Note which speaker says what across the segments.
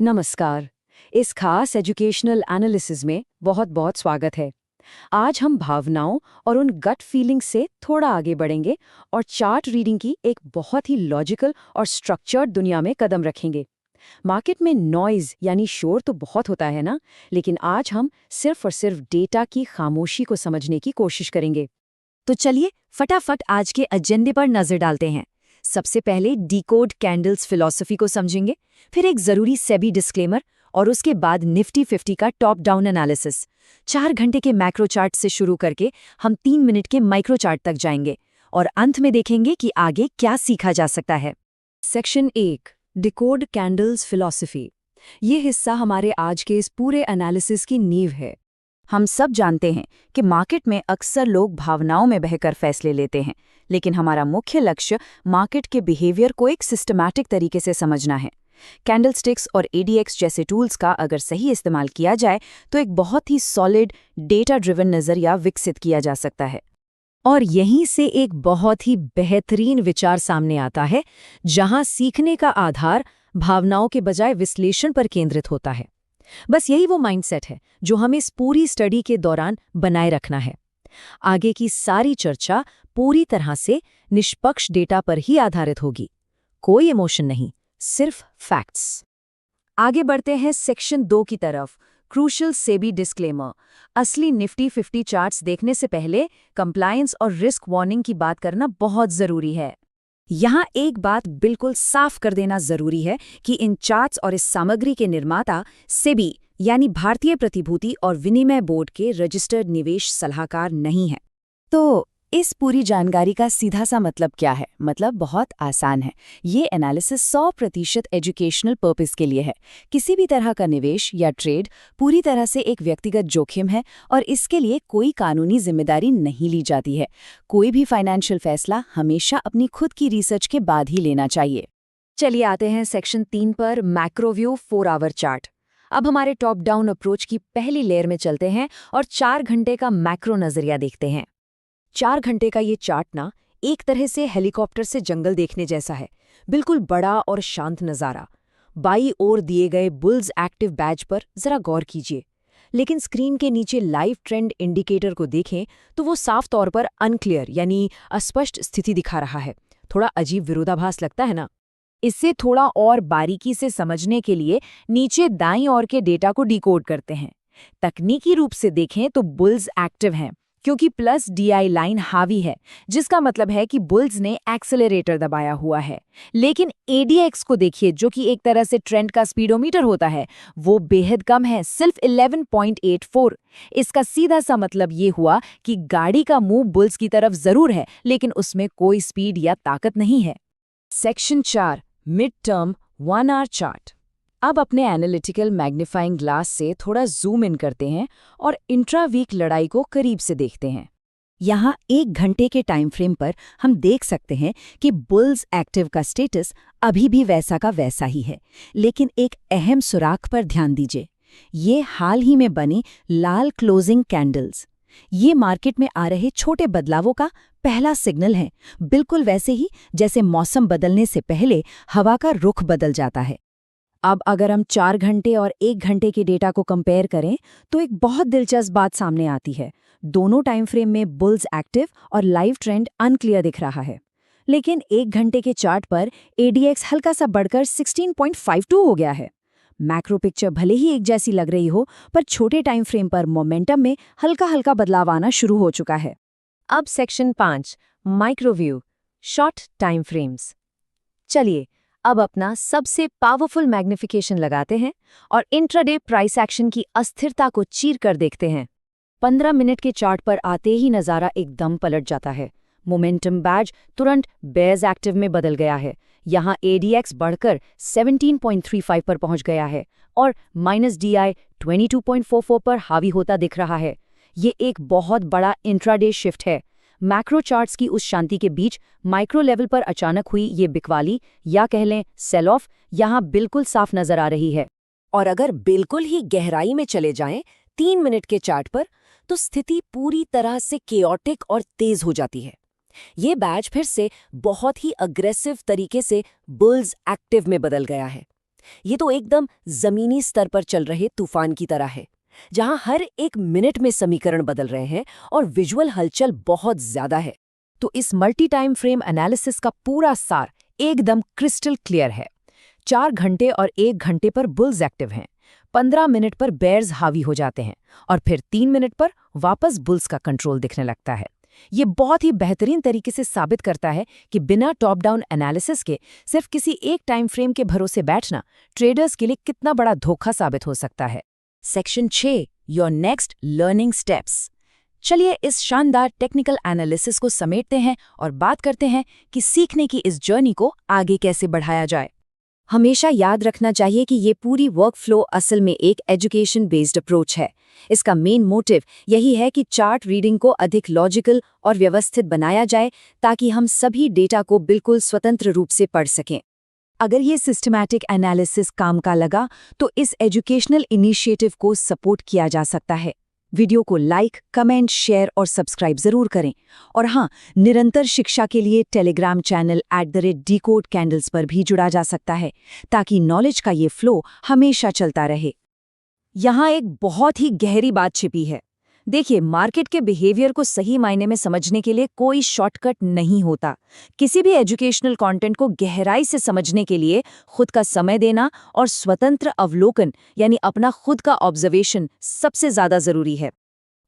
Speaker 1: नमस्कार। इस खास एजुकेशनल एनालिसिस में बहुत बहुत स्वागत है। आज हम भावनाओं और उन गट फीलिंग्स से थोड़ा आगे बढ़ेंगे और चार्ट रीडिंग की एक बहुत ही लॉजिकल और स्ट्रक्चर्ड दुनिया में कदम रखेंगे। मार्केट में नॉइज यानी शोर तो बहुत होता है ना, लेकिन आज हम सिर्फ और सिर्फ डेटा की खामोशी को समझने की कोशिश करेंगे।
Speaker 2: तो चलिए फटाफट आज के एजेंडे पर नजर डालते हैं। सबसे पहले डिकोड कैंडल्स फिलॉसफी को समझेंगे, फिर एक जरूरी सेबी डिस्क्लेमर और उसके बाद निफ्टी 50 का टॉप डाउन एनालिसिस। 4 घंटे के मैक्रो चार्ट से शुरू करके हम 3 मिनट के माइक्रो चार्ट तक जाएंगे और अंत में देखेंगे कि आगे क्या सीखा जा सकता है।
Speaker 1: Section 1, decode candles philosophy. ये हिस्सा हमारे आज के इस पूरे एनालिसिस की नींव है।
Speaker 2: हम सब जानते हैं कि मार्केट में अक्सर लोग भावनाओं में बहकर फैसले लेते हैं, लेकिन हमारा मुख्य लक्ष्य मार्केट के बिहेवियर को एक सिस्टमैटिक तरीके से समझना है। कैंडलस्टिक्स और एडीएक्स जैसे टूल्स का अगर सही इस्तेमाल किया जाए तो एक बहुत ही सॉलिड डेटा ड्रिवन नज़रिया विकसित किया जा सकता है।
Speaker 1: और यहीं से एक बहुत ही बेहतरीन विचार सामने आता है, जहां सीखने का आधार भावनाओं के बजाय विश्लेषण पर केंद्रित होता है। बस यही वो माइंडसेट है जो हमें इस पूरी स्टडी के दौरान बनाए रखना है। आगे की सारी चर्चा पूरी तरह से निष्पक्ष डेटा पर ही आधारित होगी, कोई इमोशन नहीं, सिर्फ फैक्ट्स। आगे बढ़ते हैं सेक्शन 2 की तरफ, क्रूशल सेबी डिस्क्लेमर। असली निफ्टी 50 चार्ट्स देखने से पहले कंप्लायंस और रिस्क वार्निंग की बात करना बहुत जरूरी है।
Speaker 2: यहाँ एक बात बिल्कुल साफ कर देना जरूरी है कि इन चार्ट्स और इस सामग्री के निर्माता सेबी यानी भारतीय प्रतिभूति और विनिमय बोर्ड के रजिस्टर्ड निवेश सलाहकार नहीं है। तो इस पूरी जानकारी का सीधा सा मतलब क्या है? मतलब बहुत आसान है। ये एनालिसिस 100% एजुकेशनल पर्पस के लिए है। किसी भी तरह का निवेश या ट्रेड पूरी तरह से एक व्यक्तिगत जोखिम है और इसके लिए कोई कानूनी जिम्मेदारी नहीं ली जाती है। कोई भी फाइनेंशियल फैसला हमेशा अपनी खुद की रिसर्च के बाद ही लेना चाहिए।
Speaker 1: चलिए आते हैं सेक्शन 3 पर, मैक्रोव्यू 4 आवर चार्ट। अब हमारे टॉप डाउन अप्रोच की पहली लेयर में चलते हैं और 4 घंटे का मैक्रो नजरिया देखते हैं। 4 घंटे का ये चार्ट ना एक तरह से हेलीकॉप्टर से जंगल देखने जैसा है। बिल्कुल बड़ा और शांत नज़ारा। बाईं ओर दिए गए बुल्स एक्टिव बैज पर जरा गौर कीजिए, लेकिन स्क्रीन के नीचे लाइव ट्रेंड इंडिकेटर को देखें तो वो साफ तौर पर अनक्लियर यानी अस्पष्ट स्थिति दिखा रहा है। थोड़ा अजीब विरोधाभास लगता है ना?
Speaker 2: इससे थोड़ा और बारीकी से समझने के लिए नीचे दाईं ओर के डेटा को डिकोड करते हैं। तकनीकी रूप से देखें तो बुल्स एक्टिव हैं क्योंकि प्लस डीआई लाइन हावी है, जिसका मतलब है कि बुल्स ने एक्सेलरेटर दबाया हुआ है। लेकिन एडीएक्स को देखिए, जो कि एक तरह से ट्रेंड का स्पीडोमीटर होता है, वो बेहद कम है, सिर्फ 11.84। इसका सीधा सा मतलब ये हुआ कि गाड़ी का मुंह बुल्स की तरफ जरूर है, लेकिन उसमें कोई स्पीड या ताकत नहीं है।
Speaker 1: Section 4, mid term 1 our chart. अब अपने एनालिटिकल मैग्नीफाइंग ग्लास से थोड़ा जूम इन करते हैं और इंट्रा-वीक लड़ाई को करीब से देखते हैं।
Speaker 2: यहाँ 1 घंटे के टाइम फ्रेम पर हम देख सकते हैं कि बुल्स एक्टिव का स्टेटस अभी भी वैसा का वैसा ही है, लेकिन एक अहम सुराख पर ध्यान दीजिए। ये हाल ही में बनी लाल क्लोजिंग कैंडल्स। ये मार्केट में आ रहे छोटे बदलावों का पहला सिग्नल है, बिल्कुल वैसे ही जैसे मौसम बदलने से पहले हवा का रुख बदल जाता है। अब अगर हम 4 घंटे और 1 घंटे के डेटा को कंपेयर करें तो एक बहुत दिलचस्प बात सामने आती है। दोनों टाइम फ्रेम में बुल्स एक्टिव और लाइव ट्रेंड अनक्लियर दिख रहा है, लेकिन 1 घंटे के चार्ट पर एडीएक्स हल्का सा बढ़कर 16.52 हो गया है। मैक्रो पिक्चर भले ही एक जैसी लग रही हो, पर छोटे टाइम फ्रेम पर मोमेंटम में हल्का हल्का बदलाव आना शुरू हो चुका है। अब सेक्शन 5, माइक्रोव्यू, शॉर्ट टाइम फ्रेम्स। चलिए अब अपना सबसे पावरफुल मैग्निफिकेशन लगाते हैं और इंट्राडे प्राइस एक्शन की अस्थिरता को चीर कर देखते हैं। 15 मिनट के चार्ट पर आते ही नज़ारा एकदम पलट जाता है। मोमेंटम बैज तुरंत बेयर्स एक्टिव में बदल गया है। यहाँ एडीएक्स बढ़कर 17.35 पर पहुंच गया है और माइनस डीआई 22.44 पर हावी होता दिख रहा है। ये एक बहुत बड़ा इंट्राडे शिफ्ट है। मैक्रो चार्ट्स की उस शांति के बीच माइक्रो लेवल पर अचानक हुई ये बिकवाली या कह लें सेल ऑफ यहाँ बिल्कुल साफ नजर आ रही है। और अगर बिल्कुल ही गहराई में चले जाएं 3 मिनट के चार्ट पर, तो स्थिति पूरी तरह से केओटिक और तेज हो जाती है। ये बैच फिर से बहुत ही अग्रेसिव तरीके से बुल्स एक्टिव में बदल गया है।
Speaker 3: ये तो एकदम जमीनी स्तर पर चल रहे तूफान की तरह है, जहां हर एक मिनट में समीकरण बदल रहे हैं और विजुअल हलचल बहुत ज्यादा है।
Speaker 1: तो इस मल्टी टाइम फ्रेम एनालिसिस का पूरा सार एकदम क्रिस्टल क्लियर है। 4 घंटे और 1 घंटे पर बुल्स एक्टिव हैं, 15 मिनट पर बेयर्स हावी हो जाते हैं और फिर 3 मिनट पर वापस बुल्स का कंट्रोल दिखने लगता है। ये बहुत ही बेहतरीन तरीके से साबित करता है कि बिना टॉप डाउन एनालिसिस के सिर्फ किसी एक टाइम फ्रेम के भरोसे बैठना ट्रेडर्स के लिए कितना बड़ा धोखा साबित हो सकता है।
Speaker 2: Section 6, your next learning steps. चलिए इस शानदार टेक्निकल एनालिसिस को समेटते हैं और बात करते हैं कि सीखने की इस जर्नी को आगे कैसे बढ़ाया जाए। हमेशा याद रखना चाहिए कि ये पूरी वर्कफ्लो असल में एक एजुकेशन बेस्ड अप्रोच है। इसका मेन मोटिव यही है कि चार्ट रीडिंग को अधिक लॉजिकल और व्यवस्थित बनाया जाए ताकि हम सभी डेटा को बिल्कुल स्वतंत्र रूप से पढ़ सकें।
Speaker 1: अगर ये सिस्टमैटिक एनालिसिस काम का लगा तो इस एजुकेशनल इनिशिएटिव को सपोर्ट किया जा सकता है। वीडियो को लाइक, कमेंट, शेयर और सब्सक्राइब जरूर करें। और हाँ, निरंतर शिक्षा के लिए टेलीग्राम चैनल @decodecandles पर भी जुड़ा जा सकता है ताकि नॉलेज का ये फ्लो हमेशा चलता रहे। यहाँ एक बहुत ही गहरी बात छिपी है। देखिए, मार्केट के बिहेवियर को सही मायने में समझने के लिए कोई शॉर्टकट नहीं होता। किसी भी एजुकेशनल कंटेंट को गहराई से समझने के लिए खुद का समय देना और स्वतंत्र अवलोकन यानी अपना खुद का ऑब्जर्वेशन सबसे ज्यादा जरूरी है।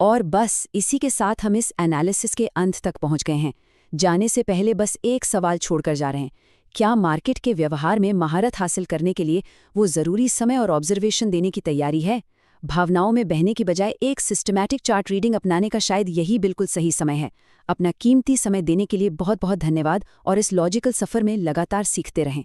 Speaker 2: और बस इसी के साथ हम इस एनालिसिस के अंत तक पहुंच गए हैं। जाने से पहले बस एक सवाल छोड़कर जा रहे हैं। क्या मार्केट के व्यवहार में महारत हासिल करने के लिए वो ज़रूरी समय और ऑब्जर्वेशन देने की तैयारी है? भावनाओं में बहने की बजाय एक सिस्टमैटिक चार्ट रीडिंग अपनाने का शायद यही बिल्कुल सही समय है। अपना कीमती समय देने के लिए बहुत बहुत धन्यवाद और इस लॉजिकल सफ़र में लगातार सीखते रहें।